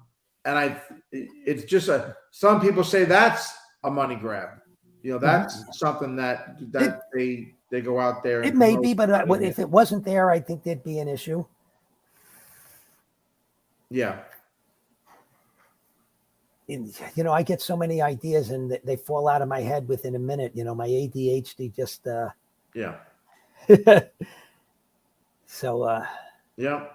it's just some people say that's a money grab. That's something that they go out there. It may be, but if it wasn't there, I think there'd be an issue. Yeah. I get so many ideas and they fall out of my head within a minute. My ADHD just yeah. So yeah.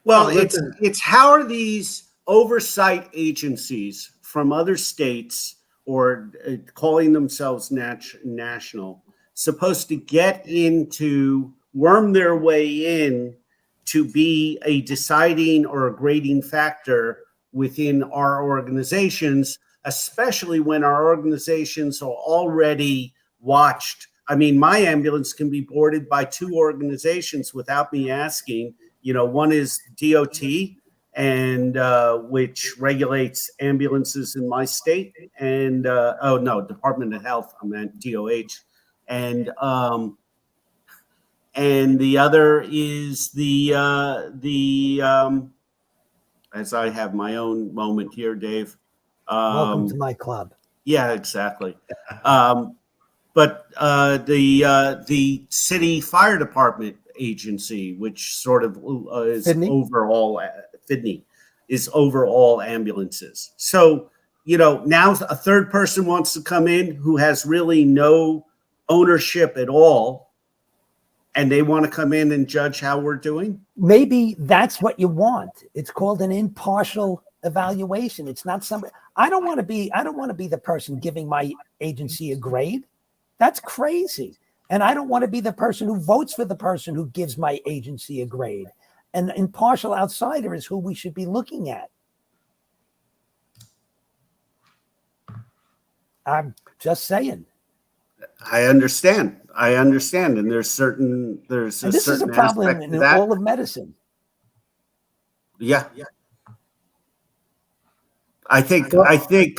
Well, it's how are these oversight agencies from other states or calling themselves national supposed to get into, worm their way in to be a deciding or a grading factor within our organizations, especially when our organizations are already watched. I mean, my ambulance can be boarded by 2 organizations without me asking. One is DOT, and which regulates ambulances in my state, and Department of Health. I meant DOH, and the other is as I have my own moment here, Dave. Welcome to my club. Yeah, exactly. But the city fire department agency, which sort of is Fidney? overall, Fidney is overall ambulances. So, now a third person wants to come in who has really no ownership at all, and they want to come in and judge how we're doing. Maybe that's what you want. It's called an impartial evaluation. It's not somebody. I don't want to be the person giving my agency a grade. That's crazy. And I don't want to be the person who votes for the person who gives my agency a grade. An impartial outsider is who we should be looking at. I'm just saying. I understand. And there's and this is a problem in all of medicine. Yeah. I think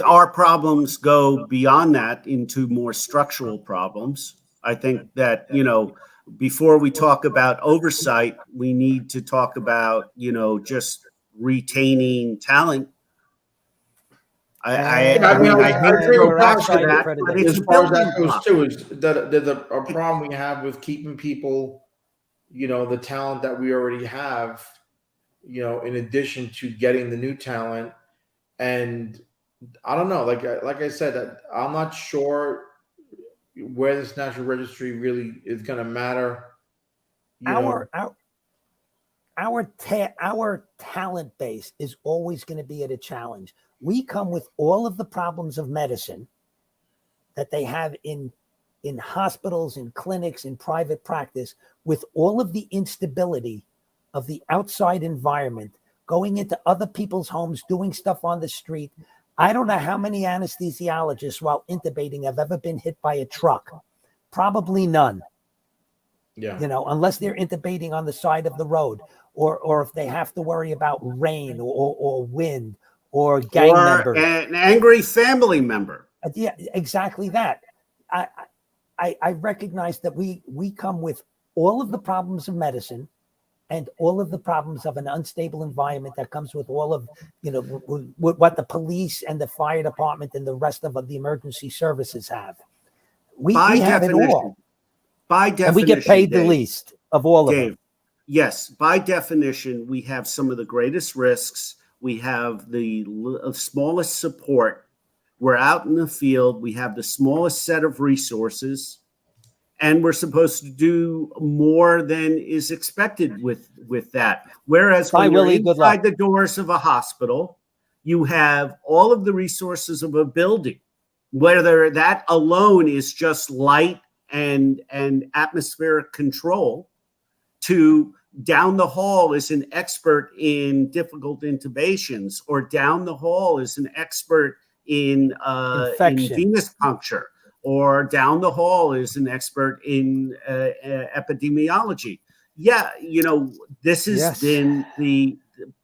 our problems go beyond that into more structural problems. I think that, before we talk about oversight, we need to talk about, just retaining talent. I hate to go back to that, but it's as far as that goes too, is that there's a problem we have with keeping people, the talent that we already have, in addition to getting the new talent. And I don't know, like I said, I'm not sure where this national registry really is going to matter. Our talent base is always going to be at a challenge. We come with all of the problems of medicine that they have in hospitals, in clinics, in private practice, with all of the instability of the outside environment, going into other people's homes, doing stuff on the street. I don't know how many anesthesiologists while intubating have ever been hit by a truck. Probably none. Yeah. unless they're intubating on the side of the road, or if they have to worry about rain or wind or gang Or members. an angry family member. Yeah, exactly that. I recognize that we come with all of the problems of medicine and all of the problems of an unstable environment that comes with all of, what the police and the fire department and the rest of the emergency services have. We have it all. By definition, And we get paid the Dave, least of all of Dave, them. yes, by definition, we have some of the greatest risks. We have the smallest support. We're out in the field. We have the smallest set of resources, and we're supposed to do more than is expected with that. Whereas when you're inside the doors of a hospital, you have all of the resources of a building, whether that alone is just light and atmospheric control, to down the hall is an expert in difficult intubations, or down the hall is an expert in venous puncture, or down the hall is an expert in epidemiology. Yeah, this has been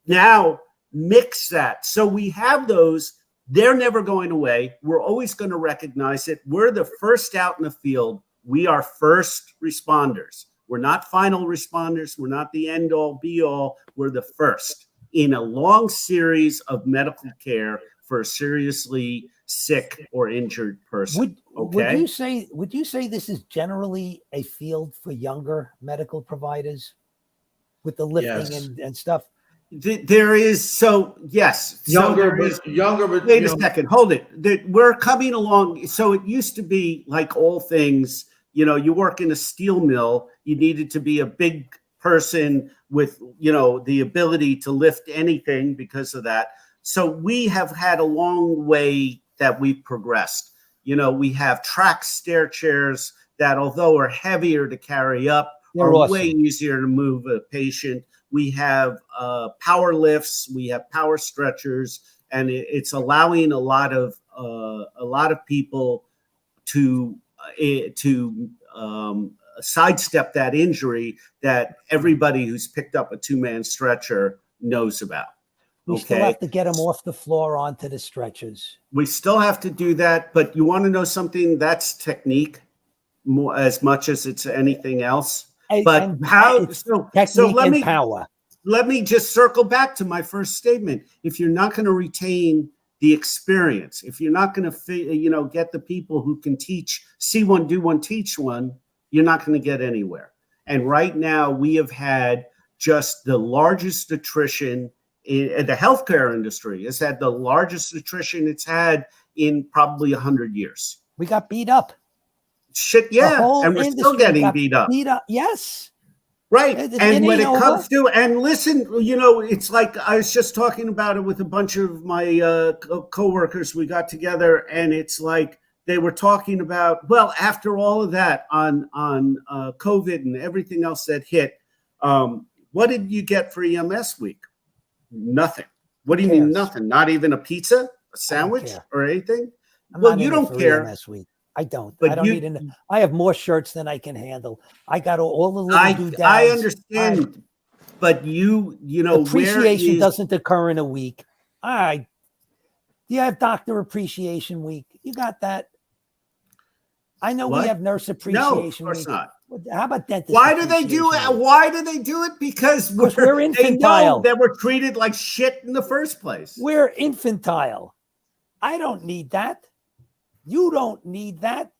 now mix that. So we have those. They're never going away. We're always going to recognize it. We're the first out in the field. We are first responders. We're not final responders. We're not the end all be all. We're the first in a long series of medical care for a seriously sick or injured person. Would you say this is generally a field for younger medical providers with the lifting and stuff? There is, so yes, younger, but wait a second, hold it. We're coming along. So it used to be like all things, you work in a steel mill, you needed to be a big person with, the ability to lift anything because of that. So we have had a long way that we've progressed. We have track stair chairs that, although are heavier to carry up, are awesome. Way easier to move a patient. We have power lifts, we have power stretchers, and it's allowing a lot of people to sidestep that injury that everybody who's picked up a two-man stretcher knows about. We still have to get them off the floor onto the stretchers. We still have to do that, but you want to know something? That's technique more as much as it's anything else. But how? So let me power. Let me just circle back to my first statement. If you're not going to retain the experience, if you're not going to, get the people who can teach, see one, do one, teach one, you're not going to get anywhere. And right now, we have had just the largest attrition in the healthcare industry. Has had the largest attrition it's had in probably 100 years. We got beat up. Shit, yeah, and we're still getting beat up. Yes. Right. And when it comes to, and listen, it's like I was just talking about it with a bunch of my coworkers. We got together and it's like they were talking about, well, after all of that on COVID and everything else that hit, what did you get for EMS week? Nothing. What do you mean nothing? Not even a pizza, a sandwich, or anything? Well, you don't care. EMS week. I don't. I don't need I have more shirts than I can handle. I got all the little doodads. I understand, but you know, appreciation doesn't occur in a week. All right. You have doctor appreciation week. You got that. I know we have nurse appreciation week. No, of course not. How about dentist? Why do they do it? Why do they do it? Because we're infantile. They know that we're treated like shit in the first place. We're infantile. I don't need that. You don't need that.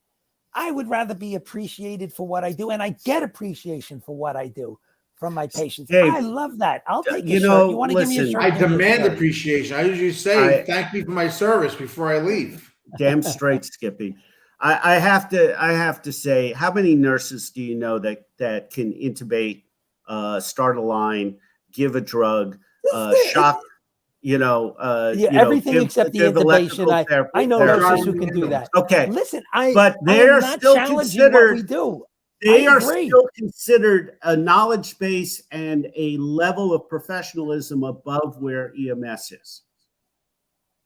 I would rather be appreciated for what I do, and I get appreciation for what I do from my patients. I love that. I'll take a shirt. You want to give me a shirt? I demand appreciation. I usually say thank you for my service before I leave. Damn straight, Skippy. I have to say, how many nurses do you know that can intubate, start a line, give a drug, shock? Everything except the intubation. I know nurses who can do that. Okay, listen, but they're still considered. What we do. They are still considered a knowledge base and a level of professionalism above where EMS is.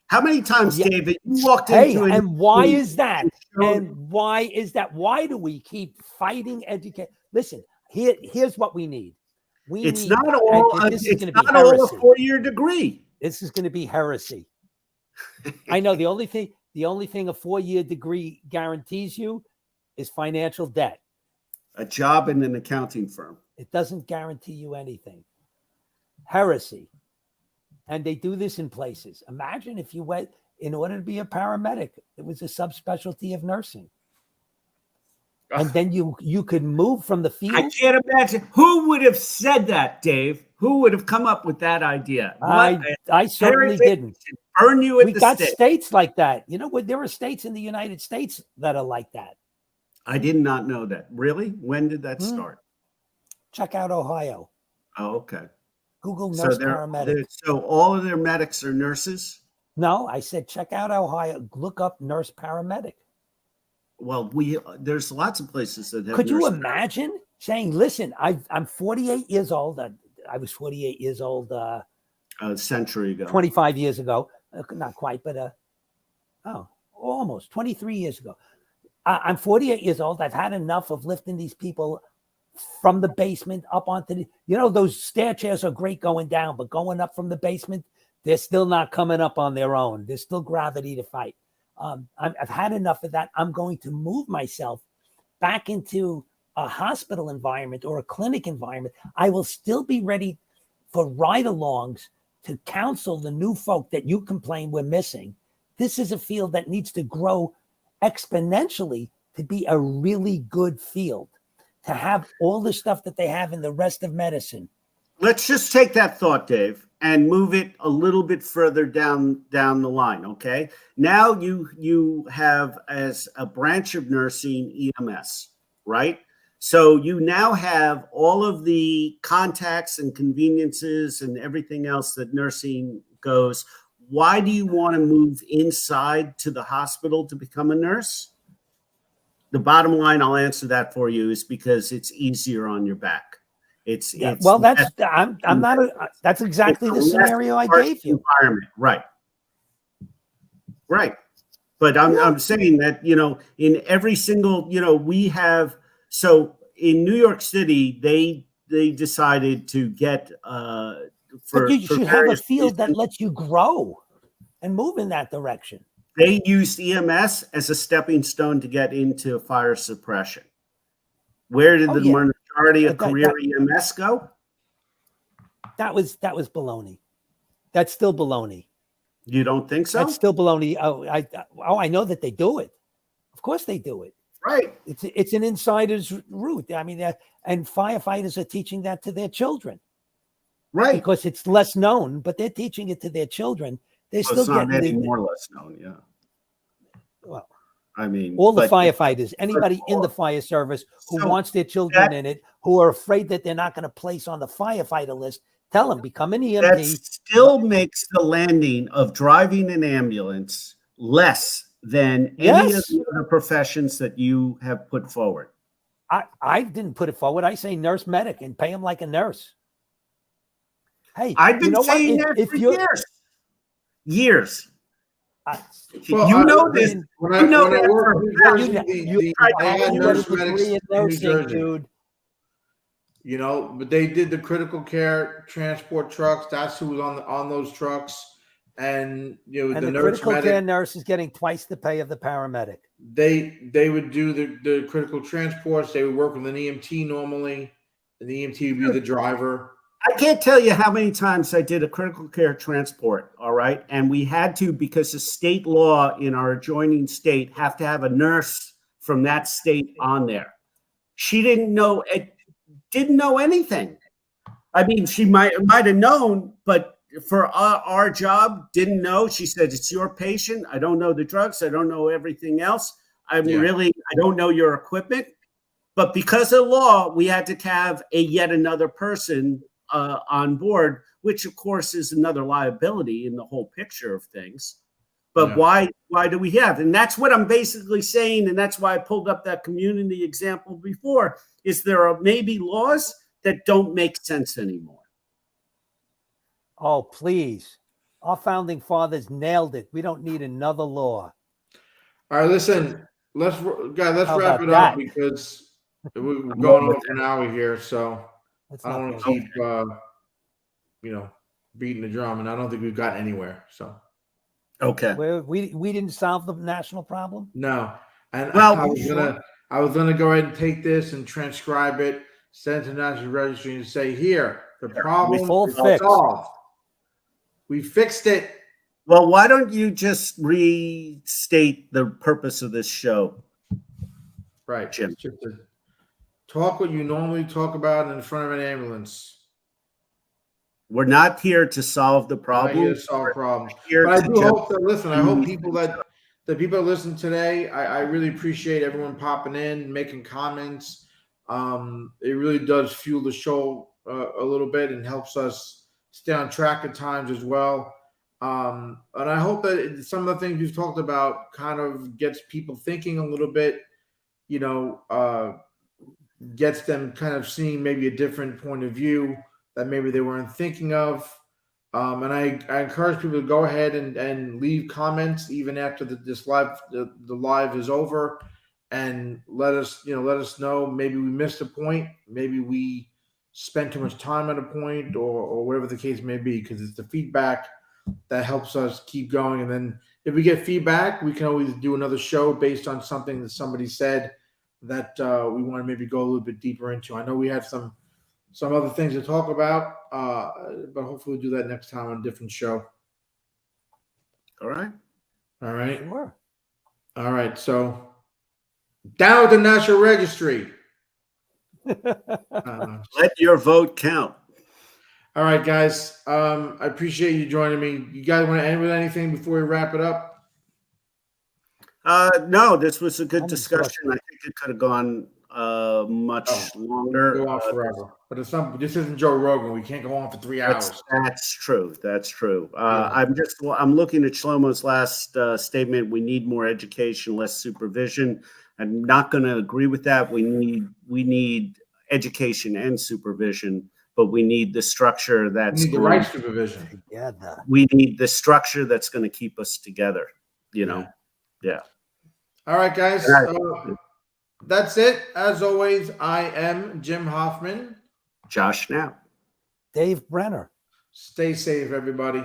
How many times, David, you walked into and why is that? And why is that? Why do we keep fighting education? Listen, Here's what we need. It's need, not all. and this is It's going to be not all a heresy. 4-year degree. This is going to be heresy. I know the only thing a 4-year degree guarantees you is financial debt. A job in an accounting firm. It doesn't guarantee you anything. Heresy. And they do this in places. Imagine if you went, in order to be a paramedic, it was a subspecialty of nursing. And then you could move from the field. I can't imagine. Who would have said that, Dave? Who would have come up with that idea? I certainly didn't. Burn you at We the got stake. states like that. You know what? There are states in the United States that are like that. I did not know that. Really? When did that start? Check out Ohio. Oh, okay. Google nurse paramedic. So all of their medics are nurses? No, I said check out Ohio. Look up nurse paramedic. Well, there's lots of places that have. Could you imagine saying, "Listen, I'm 48 years old. I was 48 years old a century ago, 25 years ago, not quite, but almost 23 years ago. I'm 48 years old. I've had enough of lifting these people from the basement up onto the. Those stair chairs are great going down, but going up from the basement, they're still not coming up on their own. There's still gravity to fight." I've had enough of that. I'm going to move myself back into a hospital environment or a clinic environment. I will still be ready for ride-alongs to counsel the new folk that you complain we're missing. This is a field that needs to grow exponentially to be a really good field, to have all the stuff that they have in the rest of medicine. Let's just take that thought, Dave, and move it a little bit further down the line, okay? Now you have, as a branch of nursing, EMS, right? So you now have all of the contacts and conveniences and everything else that nursing goes. Why do you want to move inside to the hospital to become a nurse? The bottom line, I'll answer that for you, is because it's easier on your back. That's exactly the scenario I gave you. Right. But I'm saying that, in every single, we have, so in New York City, they decided to get, but you should have a field that lets you grow and move in that direction. They used EMS as a stepping stone to get into fire suppression. Where did the majority of career EMS go? That was baloney. That's still baloney. You don't think so? That's still baloney. I know that they do it. Of course they do it. Right. It's an insider's route. I mean, and firefighters are teaching that to their children. Right. Because it's less known, but they're teaching it to their children. They're still getting any more or less known. Yeah. Well, I mean, all the firefighters, anybody in the fire service who wants their children in it, who are afraid that they're not going to place on the firefighter list, tell them, become an EMT. That still makes the landing of driving an ambulance less than any of the other professions that you have put forward. I didn't put it forward. I say nurse medic and pay them like a nurse. Hey, I've been saying that for years. Years. This. When I worked but they did the critical care transport trucks. That's who was on those trucks, and the critical care nurse is getting twice the pay of the paramedic. They would do the critical transports. They would work with an EMT normally, and the EMT would be the driver. I can't tell you how many times I did a critical care transport, all right? And we had to, because of state law in our adjoining state, have to have a nurse from that state on there. She didn't know anything. I mean, she might have known, but for our job, didn't know. She said, "It's your patient. I don't know the drugs. I don't know everything else. I don't know your equipment." But because of law, we had to have yet another person on board, which of course is another liability in the whole picture of things. But why do we have? And that's what I'm basically saying. And that's why I pulled up that community example before, is there are maybe laws that don't make sense anymore. Oh, please. Our founding fathers nailed it. We don't need another law. All right, listen, let's wrap it up because We're I'm going all on for an hour here, so Let's I not don't want go to keep beating the drum, and I don't think we've got anywhere. So okay. we didn't solve the national problem. no, and Well, I was gonna go ahead and take this and transcribe it, send it to the National Registry, and say, here, the problem Full is fix. solved. We fixed it. well, why don't you just restate the purpose of this show? Right. Jim. It's just talk what you normally talk about in front of an ambulance. We're not here to solve the Not problem. here to solve problems. Here But I to do just hope that, listen, I hope ease people things that the people that listen today, I really appreciate everyone popping in, making comments. It really does fuel the show a little bit and helps us stay on track at times as well. And I hope that some of the things we've talked about kind of gets people thinking a little bit, gets them kind of seeing maybe a different point of view that maybe they weren't thinking of. And I encourage people to go ahead and leave comments even after the live is over, and let us know maybe we missed a point, maybe we spent too much time on a point, or whatever the case may be, because it's the feedback that helps us keep going. And then if we get feedback, we can always do another show based on something that somebody said that we want to maybe go a little bit deeper into. I know we have some other things to talk about, but hopefully we'll do that next time on a different show. All right. All right. Sure. All right. So down with the National Registry. Let your vote count. All right, guys. I appreciate you joining me. You guys want to end with anything before we wrap it up? No, this was a good I'm discussion. exhausted. I think it could have gone much longer. Go on forever. But this isn't Joe Rogan. We can't go on for 3 hours. That's true. That's true. Yeah. I'm looking at Shlomo's last statement. We need more education, less supervision. I'm not going to agree with that. We need education and supervision, but we need the structure that's We need the right supervision. we need the structure that's going to keep us together. Yeah. All right, guys. That's it. As always, I am Jim Hoffman. Josh Knapp. Dave Brenner. Stay safe, everybody.